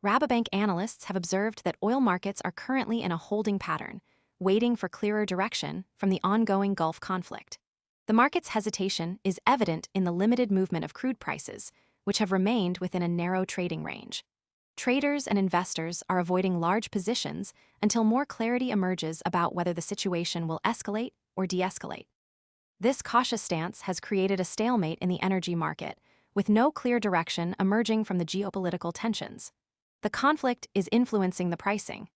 Rabobank analysts have observed that oil markets are currently in a holding pattern, waiting for clearer direction from the ongoing Gulf conflict. The market's hesitation is evident in the limited movement of crude prices, which have remained within a narrow trading range. Traders and investors are avoiding large positions until more clarity emerges about whether the situation will escalate or de-escalate. This cautious stance has created a stalemate in the energy market, with no clear direction emerging from the geopolitical tensions. The conflict is influencing the pricing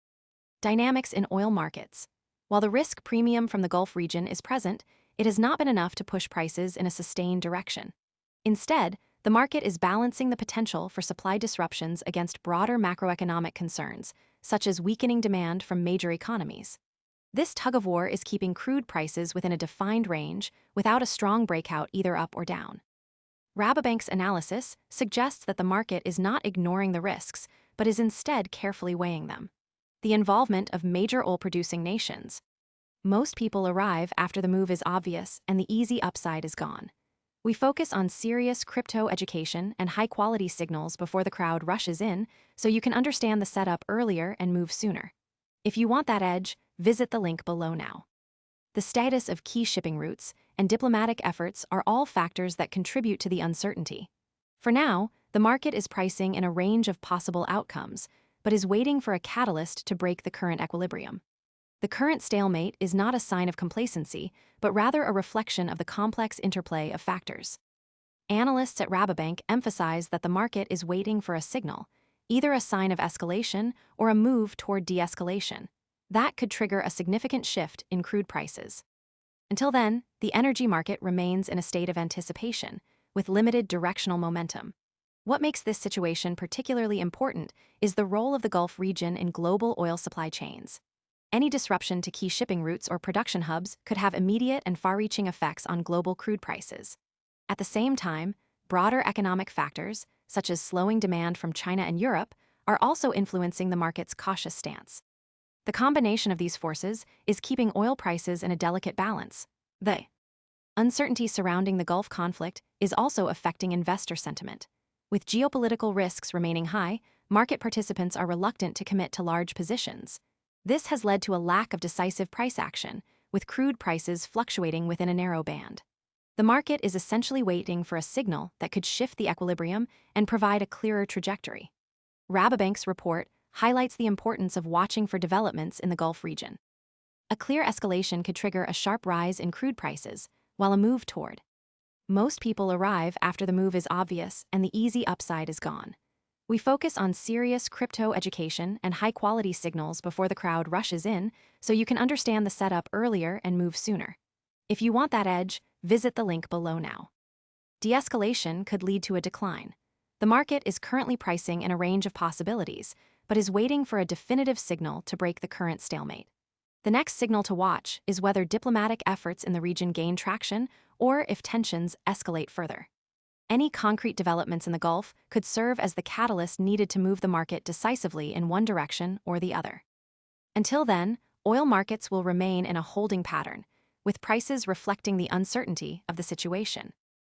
dynamics in oil markets. While the risk premium from the Gulf region is present, it has not been enough to push prices in a sustained direction. Instead, the market is balancing the potential for supply disruptions against broader macroeconomic concerns, such as weakening demand from major economies. This tug-of-war is keeping crude prices within a defined range without a strong breakout either up or down. Rabobank's analysis suggests that the market is not ignoring the risks, but is instead carefully weighing them. The involvement of major oil-producing nations. Most people arrive after the move is obvious and the easy upside is gone. We focus on serious crypto education and high-quality signals before the crowd rushes in, so you can understand the setup earlier and move sooner. If you want that edge, visit the link below now. The status of key shipping routes and diplomatic efforts are all factors that contribute to the uncertainty. For now, the market is pricing in a range of possible outcomes, but is waiting for a catalyst to break the current equilibrium. The current stalemate is not a sign of complacency, but rather a reflection of the complex interplay of factors. Analysts at Rabobank emphasize that the market is waiting for a signal, either a sign of escalation or a move toward de-escalation. That could trigger a significant shift in crude prices. Until then, the energy market remains in a state of anticipation, with limited directional momentum. What makes this situation particularly important is the role of the Gulf region in global oil supply chains. Any disruption to key shipping routes or production hubs could have immediate and far-reaching effects on global crude prices. At the same time, broader economic factors, such as slowing demand from China and Europe, are also influencing the market's cautious stance. The combination of these forces is keeping oil prices in a delicate balance. The uncertainty surrounding the Gulf conflict is also affecting investor sentiment. With geopolitical risks remaining high, market participants are reluctant to commit to large positions. This has led to a lack of decisive price action, with crude prices fluctuating within a narrow band. The market is essentially waiting for a signal that could shift the equilibrium and provide a clearer trajectory. Rabobank's report highlights the importance of watching for developments in the Gulf region. A clear escalation could trigger a sharp rise in crude prices, while a move toward. Most people arrive after the move is obvious and the easy upside is gone. We focus on serious crypto education and high-quality signals before the crowd rushes in, so you can understand the setup earlier and move sooner. If you want that edge, visit the link below now. De-escalation could lead to a decline. The market is currently pricing in a range of possibilities, but is waiting for a definitive signal to break the current stalemate. The next signal to watch is whether diplomatic efforts in the region gain traction or if tensions escalate further. Any concrete developments in the Gulf could serve as the catalyst needed to move the market decisively in one direction or the other. Until then, oil markets will remain in a holding pattern, with prices reflecting the uncertainty of the situation.